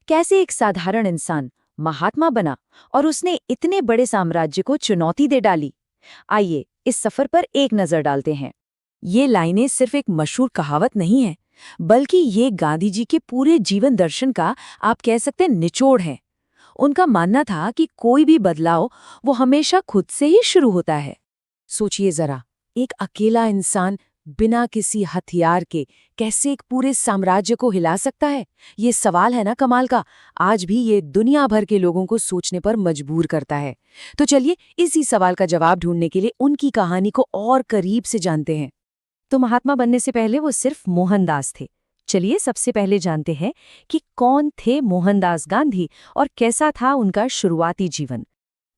कैसे एक साधारण इंसान महात्मा बना और उसने इतने बड़े साम्राज्य को चुनौती दे डाली। आइए इस सफर पर एक नजर डालते हैं। ये लाइनें सिर्फ एक मशहूर कहावत नहीं है, बल्कि ये गांधी जी के पूरे जीवन दर्शन का आप कह सकते हैं निचोड़ है। उनका मानना था कि कोई भी बदलाव वो हमेशा खुद से ही शुरू होता है। सोचिए जरा, एक अकेला इंसान बिना किसी हथियार के कैसे एक पूरे साम्राज्य को हिला सकता है? ये सवाल है ना कमाल का। आज भी ये दुनिया भर के लोगों को सोचने पर मजबूर करता है। तो चलिए इसी सवाल का जवाब ढूंढने के लिए उनकी कहानी को और करीब से जानते हैं। तो महात्मा बनने से पहले वो सिर्फ मोहनदास थे। चलिए सबसे पहले जानते हैं कि कौन थे मोहनदास गांधी और कैसा था उनका शुरुआती जीवन।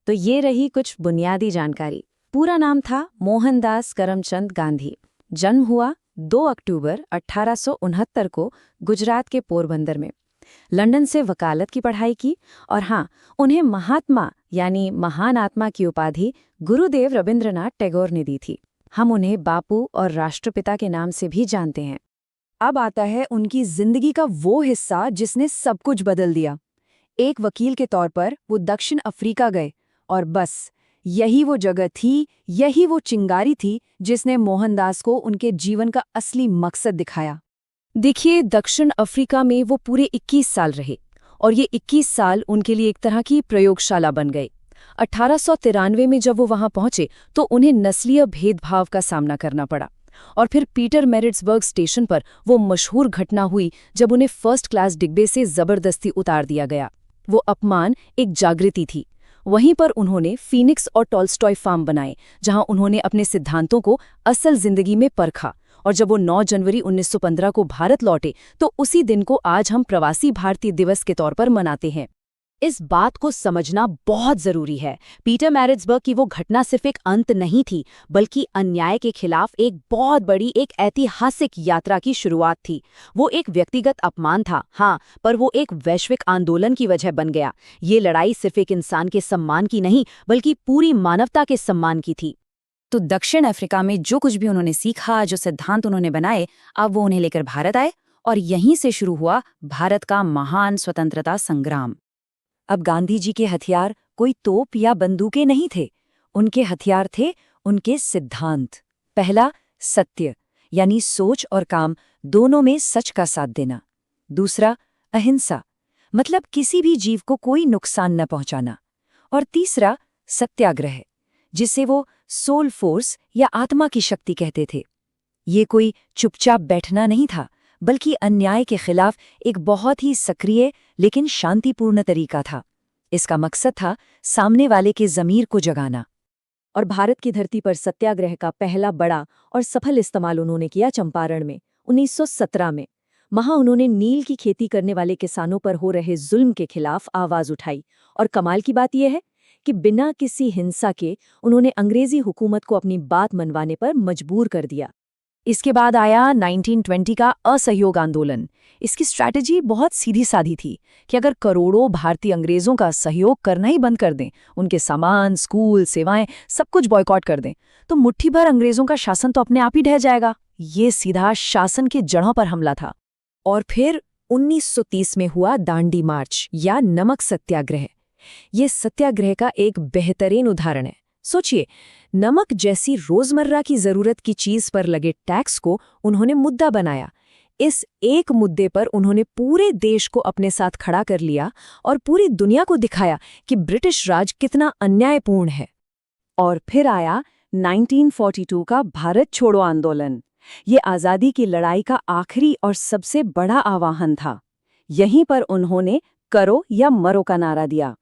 तो ये रही कुछ बुनियादी जानकारी। पूरा नाम था मोहनदास करमचंद गांधी। जन्म हुआ 2 अक्टूबर 1869 को गुजरात के पोरबंदर में। लंदन से वकालत की पढ़ाई की और हाँ, उन्हें महात्मा यानी महान आत्मा की उपाधि गुरुदेव रविंद्रनाथ टैगोर ने दी थी। हम उन्हें बापू और राष्ट्रपिता के नाम से भी जानते हैं। अब आता है उनकी जिंदगी का वो हिस्सा जिसने सब कुछ बदल दिया। एक वकील के तौर पर वो दक्षिण अफ्रीका गए और बस यही वो जगह थी, यही वो चिंगारी थी जिसने मोहनदास को उनके जीवन का असली मकसद दिखाया। देखिए, दक्षिण अफ्रीका में वो पूरे 21 साल रहे और ये 21 साल उनके लिए एक तरह की प्रयोगशाला बन गए। 1893 में जब वो वहां पहुंचे तो उन्हें नस्लीय भेदभाव का सामना करना पड़ा और फिर पीटर मैरिट्सबर्ग स्टेशन पर वो मशहूर घटना हुई जब उन्हें फर्स्ट क्लास डिब्बे से जबरदस्ती उतार दिया गया। वो अपमान एक जागृति थी। वहीं पर उन्होंने फीनिक्स और टॉल्स्टॉय फार्म बनाए, जहां उन्होंने अपने सिद्धांतों को असल जिंदगी में परखा। और जब वो 9 जनवरी 1915 को भारत लौटे तो उसी दिन को आज हम प्रवासी भारतीय दिवस के तौर पर मनाते हैं। इस बात को समझना बहुत जरूरी है। पीटर मैरिट्सबर्ग की वो घटना सिर्फ एक अंत नहीं थी, बल्कि अन्याय के खिलाफ एक बहुत बड़ी, एक ऐतिहासिक यात्रा की शुरुआत थी। वो एक व्यक्तिगत अपमान था, हाँ, पर वो एक वैश्विक आंदोलन की वजह बन गया। ये लड़ाई सिर्फ एक इंसान के सम्मान की नहीं, बल्कि पूरी मानवता के सम्मान की थी। तो दक्षिण अफ्रीका में जो कुछ भी उन्होंने सीखा, जो सिद्धांत उन्होंने बनाए, अब वो उन्हें लेकर भारत आए और यहीं से शुरू हुआ भारत का महान स्वतंत्रता संग्राम। अब गांधी जी के हथियार कोई तोप या बंदूकें नहीं थे। उनके हथियार थे उनके सिद्धांत। पहला, सत्य, यानी सोच और काम दोनों में सच का साथ देना। दूसरा, अहिंसा, मतलब किसी भी जीव को कोई नुकसान न पहुंचाना। और तीसरा, सत्याग्रह, जिसे वो सोल फोर्स या आत्मा की शक्ति कहते थे। ये कोई चुपचाप बैठना नहीं था, बल्कि अन्याय के खिलाफ एक बहुत ही सक्रिय लेकिन शांतिपूर्ण तरीका था। इसका मकसद था सामने वाले के ज़मीर को जगाना। और भारत की धरती पर सत्याग्रह का पहला बड़ा और सफल इस्तेमाल उन्होंने किया चंपारण में 1917 में। वहां उन्होंने नील की खेती करने वाले किसानों पर हो रहे जुल्म के खिलाफ आवाज उठाई। और कमाल की बात यह है कि बिना किसी हिंसा के उन्होंने अंग्रेजी हुकूमत को अपनी बात मनवाने पर मजबूर कर दिया। इसके बाद आया 1920 का असहयोग आंदोलन। इसकी स्ट्रैटेजी बहुत सीधी साधी थी कि अगर करोड़ों भारतीय अंग्रेजों का सहयोग करना ही बंद कर दें, उनके सामान, स्कूल, सेवाएं सब कुछ बॉयकॉट कर दें, तो मुट्ठी भर अंग्रेजों का शासन तो अपने आप ही ढह जाएगा। ये सीधा शासन के जड़ों पर हमला था। और फिर 1930 में हुआ दांडी मार्च या नमक सत्याग्रह। ये सत्याग्रह का एक बेहतरीन उदाहरण है। सोचिए, नमक जैसी रोजमर्रा की जरूरत की चीज पर लगे टैक्स को उन्होंने मुद्दा बनाया। इस एक मुद्दे पर उन्होंने पूरे देश को अपने साथ खड़ा कर लिया और पूरी दुनिया को दिखाया कि ब्रिटिश राज कितना अन्यायपूर्ण है। और फिर आया 1942 का भारत छोड़ो आंदोलन। ये आज़ादी की लड़ाई का आखिरी और सबसे बड़ा आह्वान था। यहीं पर उन्होंने करो या मरो का नारा दिया।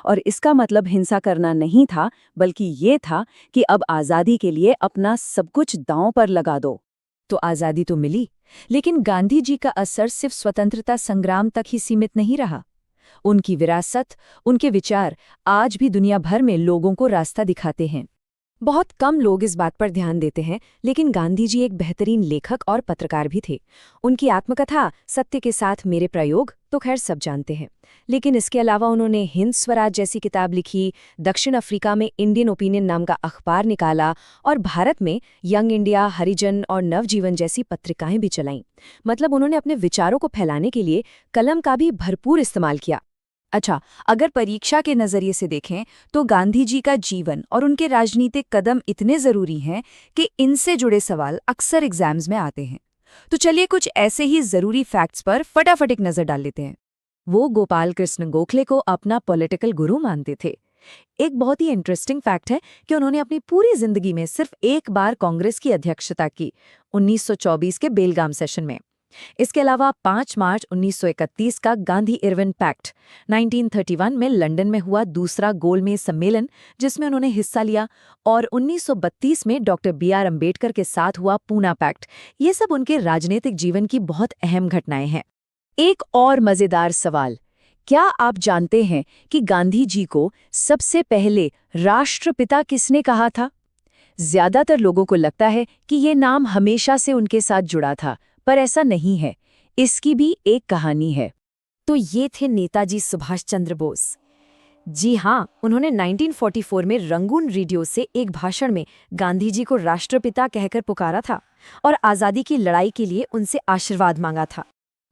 और इसका मतलब हिंसा करना नहीं था, बल्कि ये था कि अब आज़ादी के लिए अपना सब कुछ दांव पर लगा दो। तो आज़ादी तो मिली, लेकिन गांधी जी का असर सिर्फ स्वतंत्रता संग्राम तक ही सीमित नहीं रहा। उनकी विरासत, उनके विचार आज भी दुनिया भर में लोगों को रास्ता दिखाते हैं। बहुत कम लोग इस बात पर ध्यान देते हैं, लेकिन गांधी जी एक बेहतरीन लेखक और पत्रकार भी थे। उनकी आत्मकथा सत्य के साथ मेरे प्रयोग तो खैर सब जानते हैं, लेकिन इसके अलावा उन्होंने हिंद स्वराज जैसी किताब लिखी, दक्षिण अफ्रीका में इंडियन ओपिनियन नाम का अखबार निकाला और भारत में यंग इंडिया, हरिजन और नवजीवन जैसी पत्रिकाएं भी चलाईं। मतलब उन्होंने अपने विचारों को फैलाने के लिए कलम का भी भरपूर इस्तेमाल किया। अच्छा, अगर परीक्षा के नज़रिए से देखें तो गांधी जी का जीवन और उनके राजनीतिक कदम इतने ज़रूरी हैं कि इनसे जुड़े सवाल अक्सर एग्जाम्स में आते हैं। तो चलिए कुछ ऐसे ही ज़रूरी फैक्ट्स पर फटाफट एक नज़र डाल लेते हैं। वो गोपाल कृष्ण गोखले को अपना पॉलिटिकल गुरु मानते थे। एक बहुत ही इंटरेस्टिंग फैक्ट है कि उन्होंने अपनी पूरी जिंदगी में सिर्फ एक बार कांग्रेस की अध्यक्षता की, 1924 के बेलगाम सेशन में। इसके अलावा 5 मार्च 1931 का गांधी इरविन पैक्ट, 1931 में लंदन में हुआ दूसरा गोलमेज सम्मेलन जिसमें उन्होंने हिस्सा लिया, और 1932 में डॉक्टर बी.आर. अम्बेडकर के साथ हुआ पूना पैक्ट, ये सब उनके राजनीतिक जीवन की बहुत अहम घटनाएं हैं। एक और मजेदार सवाल, क्या आप जानते हैं कि गांधी जी को सबसे पहले राष्ट्रपिता किसने कहा था? ज्यादातर लोगों को लगता है कि ये नाम हमेशा से उनके साथ जुड़ा था, पर ऐसा नहीं है। इसकी भी एक कहानी है। तो ये थे नेताजी सुभाष चंद्र बोस। जी हाँ, उन्होंने 1944 में रंगून रेडियो से एक भाषण में गांधी जी को राष्ट्रपिता कहकर पुकारा था और आज़ादी की लड़ाई के लिए उनसे आशीर्वाद मांगा था।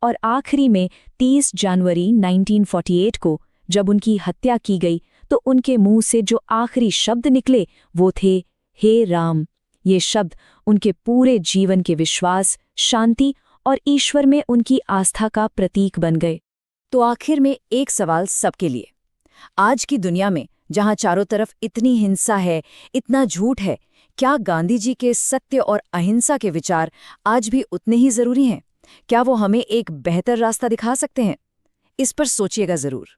और आखिरी में 30 जनवरी 1948 को जब उनकी हत्या की गई तो उनके मुंह से जो आखिरी शब्द निकले वो थे, हे राम। ये शब्द उनके पूरे जीवन के विश्वास, शांति और ईश्वर में उनकी आस्था का प्रतीक बन गए। तो आखिर में एक सवाल सबके लिए, आज की दुनिया में जहां चारों तरफ इतनी हिंसा है, इतना झूठ है, क्या गांधी जी के सत्य और अहिंसा के विचार आज भी उतने ही जरूरी हैं? क्या वो हमें एक बेहतर रास्ता दिखा सकते हैं? इस पर सोचिएगा जरूर।